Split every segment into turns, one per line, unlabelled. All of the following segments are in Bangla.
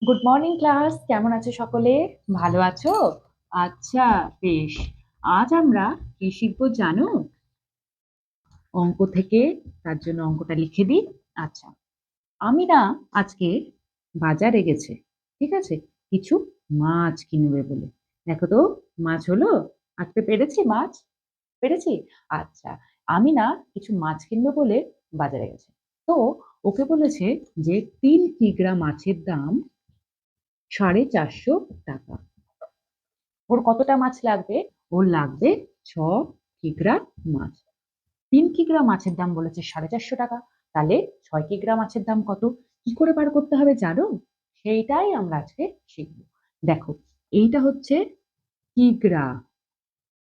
গুড মর্নিং ক্লাস, কেমন আছো সকলে? ভালো আছো? আচ্ছা, বেশ। আজ আমরা কি শিখবো জানো? অঙ্ক থেকে। তার জন্য অঙ্কটা লিখে দিই। আচ্ছা, আমি না আজকে বাজারে গেছে, ঠিক আছে, কিছু মাছ কিনবে বলে। দেখো তো, মাছ হলো? আনতে পেরেছি মাছ? পেরেছি। আচ্ছা, আমি না কিছু মাছ কিনবো বলে বাজারে গেছে। তো ওকে বলেছে যে 3 কিগ্রা মাছের দাম 450 টাকা। ওর কতটা মাছ লাগবে? ওর লাগবে 6 কিগ্রা মাছ। 3 কিগ্রা মাছের দাম বলেছে 450 টাকা। তাহলে 6 কিগ্রা মাছের দাম কত? কি করে বার করতে হবে জানো? সেইটাই আমরা আজকে শিখবো। দেখো, এইটা হচ্ছে কিগ্রা,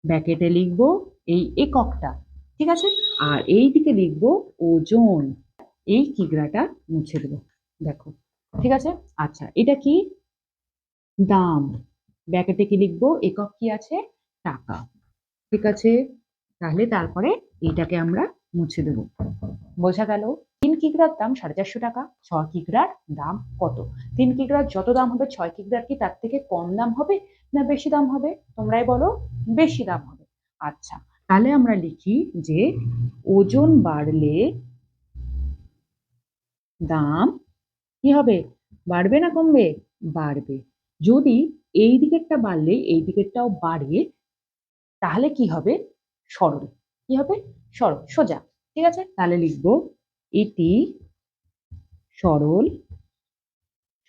ব্যাকেটে লিখবো এই এককটা, ঠিক আছে। আর এই দিকে লিখবো ওজন। এই কিগ্রাটা মুছে দেবো। দেখো, ঠিক আছে। আচ্ছা, এটা কি? দাম। ব্যাকেটে কি লিখবো? একক কি আছে? টাকা। ঠিক আছে। তাহলে তারপরে এইটাকে আমরা মুছে দেব। বোঝা গেল? 3 কিগ্রার দাম 450 টাকা। 6 কিগ্রার দাম কত? 3 কিগ্রার যত দাম হবে, 6 কিগ্রার কি তার থেকে কম দাম হবে না বেশি দাম হবে? তোমরাই বলো। বেশি দাম হবে। আচ্ছা, তাহলে আমরা লিখি যে ওজন বাড়লে দাম কি হবে? বাড়বে না কমবে? বাড়বে। যদি এই দিকেরটা বাড়লে এই দিকেরটাও বাড়ে, তাহলে কি হবে? সরল। কি হবে? সরল, সোজা। ঠিক আছে, তাহলে লিখবো এটি সরল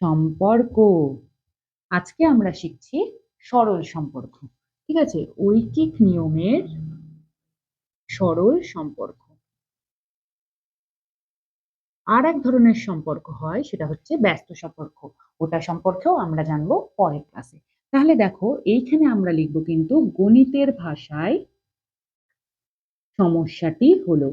সম্পর্ক। আজকে আমরা শিখছি সরল সম্পর্ক। ঠিক আছে, ঐকিক নিয়মের সরল সম্পর্ক। আর এক ধরনের সম্পর্ক হয়, সেটা হচ্ছে ব্যস্ত সম্পর্ক। ওটা সম্পর্কেও আমরা জানবো পরের ক্লাসে। তাহলে দেখো, এইখানে আমরা লিখবো কিন্তু গণিতের ভাষায় সমস্যাটি হলো।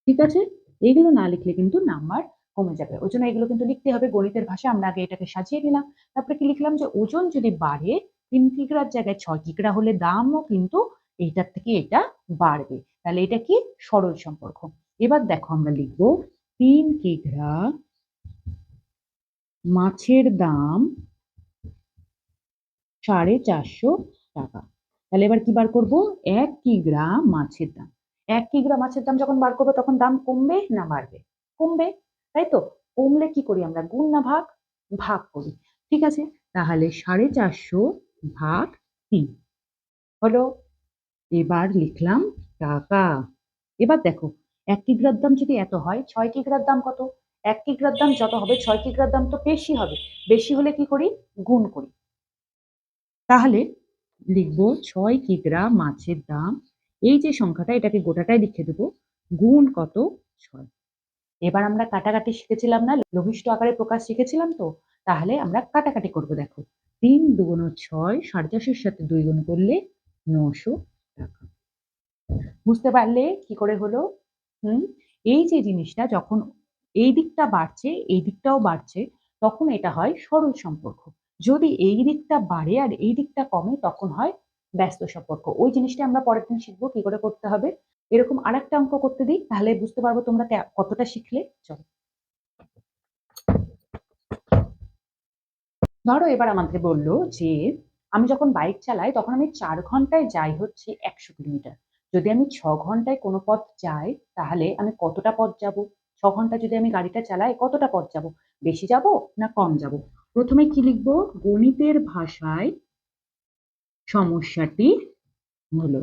ঠিক আছে, এগুলো না লিখলে কিন্তু নাম্বার কমে যাবে। ওই জন্য এগুলো কিন্তু লিখতে হবে গণিতের ভাষায়। আমরা আগে এটাকে সাজিয়ে নিলাম, তারপরে কি লিখলাম যে ওজন যদি বাড়ে 3 কিগ্রার জায়গায় 6 কিগ্রা হলে দামও কিন্তু এইটার থেকে এটা বাড়বে। তাহলে এটা কি? সরল সম্পর্ক। এবার দেখো, আমরা লিখবো 3 কিগ্রা মাছের দাম 450 টাকা। তাহলে এবার কি বার করব? 1 কিগ্রা মাছের দাম। 1 কিগ্রা মাছের দাম যখন বার করবো তখন দাম কমবে না বাড়বে? কমবে। তাই তো? কমলে কি করি আমরা? গুণ না ভাগ? ভাগ করি। ঠিক আছে, তাহলে 450 ভাগ 3 হলো। এবার লিখলাম টাকা। এবার দেখো, 1 কিগ্রার দাম যদি এত হয়, 6 কিগ্রার দাম কত? 1 কিগ্রার দাম যত হবে 6 কিগ্রার দাম তো বেশি হবে। বেশি হলে কি করি? গুণ করি। তাহলে লিখবো 6 কিগ্রা মাছের দাম, এই যে সংখ্যাটা এটাকে গোটাটাই লিখে দেবো, গুণ কত? 6। এবার আমরা কাটাকাটি শিখেছিলাম না, লঘিষ্ঠ আকারে প্রকাশ শিখেছিলাম তো। তাহলে আমরা কাটাকাটি করব। দেখো, 3 × 2 = 6, 450-এর সাথে 2 গুণ করলে 900 টাকা। বুঝতে পারলে কি করে হলো? হুম। এই যে জিনিসটা যখন এই দিকটা বাড়ছে এই দিকটাও বাড়ছে, তখন এটা হয় সরল সম্পর্ক। যদি এই দিকটা বাড়ে আর এই দিকটা কমে, তখন হয় ব্যস্ত সম্পর্ক। ওই জিনিসটা আমরা পরের দিন শিখবো কি করে করতে হবে। এরকম আরেকটা অঙ্ক করতে দিই, তাহলে বুঝতে পারবো তোমরা কতটা শিখলে। চলো, ধরো এবার আমাকে বললো যে আমি যখন বাইক চালাই তখন আমি 4 ঘন্টায় যাই হচ্ছে 100 কিলোমিটার। যদি আমি 6 ঘন্টায় কোনো পথ যাই, তাহলে আমি কতটা পথ যাব? 6 ঘন্টা যদি আমি গাড়িটা চালাই, কতটা পথ যাব? বেশি যাব না কম যাব? প্রথমে কি লিখবো? গণিতের ভাষায় সমস্যাটি হলো।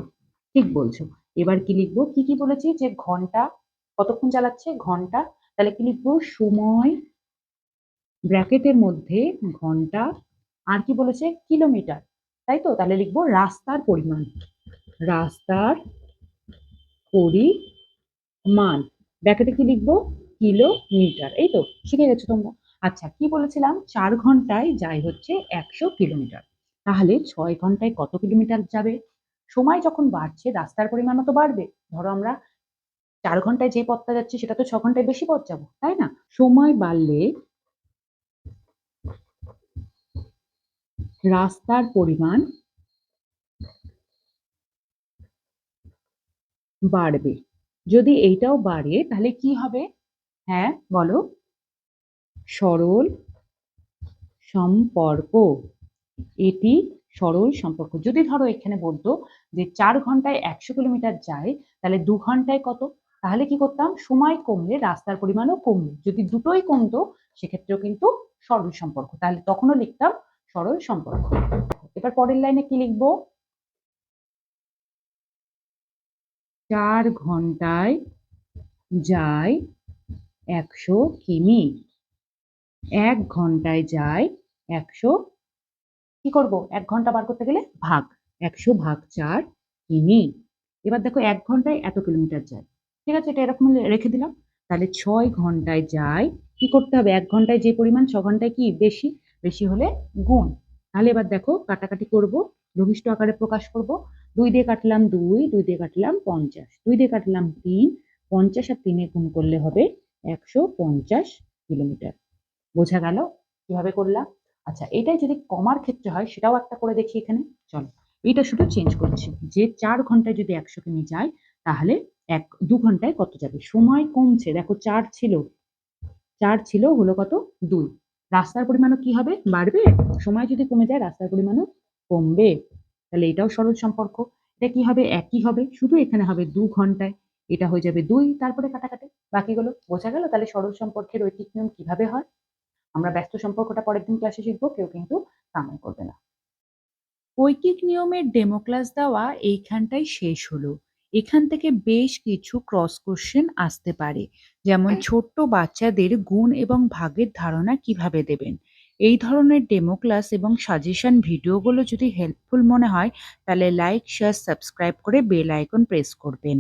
ঠিক বলছো। এবার কি লিখবো? কি কি বলেছি? যে ঘন্টা, কতক্ষণ চালাচ্ছে? ঘন্টা। তাহলে কি লিখবো? সময়, ব্র্যাকেটের মধ্যে ঘন্টা। আর কি বলেছে? কিলোমিটার। তাই তো? তাহলে লিখবো রাস্তার পরিমাণ। রাস্তার পরিমাণ, ব্র্যাকেটে কি লিখবো? কিলোমিটার। এই তো, শিখে গেছো তোমরা। আচ্ছা, কি বলেছিলাম? 4 ঘন্টায় যাই হচ্ছে 100 কিলোমিটার। তাহলে 6 ঘন্টায় কত কিলোমিটার যাবে? সময় যখন বাড়ছে রাস্তার পরিমাণও তো বাড়বে। ধরো আমরা 4 ঘন্টায় যে পথটা যাচ্ছি সেটা তো 6 ঘন্টায় বেশি পথ যাবো, তাই না? সময় বাড়লে রাস্তার পরিমাণ বাড়বে। যদি এইটাও বাড়ে তাহলে কি হবে? হ্যাঁ, বলো। সরল সম্পর্ক। এটি সরল সম্পর্ক। যদি ধরো এখানে বলতো যে 4 ঘন্টায় 100 কিলোমিটার যায়, তাহলে 2 ঘন্টায় কত? তাহলে কি করতাম? সময় কমলে রাস্তার পরিমাণও কমবে। যদি দুটোই কমতো সেক্ষেত্রেও কিন্তু সরল সম্পর্ক। তাহলে তখনও লিখতাম সরল সম্পর্ক। এবার পরের লাইনে কি লিখবো? 4 ঘন্টায় যায় 100 কিমি। 1 ঘন্টায় যায় 100, কি করব? 1 ঘন্টা বার করতে গেলে ভাগ। 100 ভাগ 4 কিমি। এবার দেখো 1 ঘন্টায় এত কিলোমিটার যায়। ঠিক আছে? এটা এরকম রেখে দিলাম। তাহলে 6 ঘন্টায় যায়, কি করতে হবে? 1 ঘন্টায় যে পরিমাণ 6 ঘন্টায় কি বেশি? বেশি হলে গুণ। তাহলে এবার দেখো কাটাকাটি করব, লঘিষ্ঠ আকারে প্রকাশ করব। 2 দিয়ে কাটলাম 2, 2 দিয়ে কাটলাম 50, 2 দিয়ে কাটলাম 3, 50 আর 3 এ গুণ করলে হবে 150 কিলোমিটার। বোঝা গেল কিভাবে করলাম? আচ্ছা, এটাই যদি কমার ক্ষেত্রে হয় সেটাও একটা করে দেখি এখানে। চলো, এটা শুধু চেঞ্জ করছি যে 4 ঘন্টায় যদি 100 কিমি যায়, তাহলে 2 ঘন্টায় কত যাবে? সময় কমছে, দেখো 4 ছিল, 4 ছিল, হলো কত? 2। রাস্তার পরিমাণও কি হবে? বাড়বে। সময় যদি কমে যায় রাস্তার পরিমাণও কমবে। তাহলে এটাও সরল সম্পর্ক। এটা কি হবে? একই হবে, শুধু এখানে হবে 2 ঘন্টায়। এটা হয়ে যাবে 2, তারপরে কাটাকাটি বাকিগুলো। বোঝা গেল তাহলে সরল সম্পর্কের ঐকিক নিয়ম কিভাবে হয়? আমরা ব্যস্ত সম্পর্কটা পরের দিন ক্লাসে শিখবো, কেউ কিন্তু কামাই করবে না। ঐকিক নিয়মের ডেমো ক্লাস দেওয়া এইখানটাই শেষ হলো। এখান থেকে বেশ কিছু ক্রস কোশ্চেন আসতে পারে, যেমন ছোট্ট বাচ্চাদের গুণ এবং ভাগের ধারণা কিভাবে দেবেন। এই ধরনের ডেমো ক্লাস এবং সাজেশন ভিডিওগুলো যদি হেল্পফুল মনে হয়, তাহলে লাইক, শেয়ার, সাবস্ক্রাইব করে বেল আইকন প্রেস করবেন।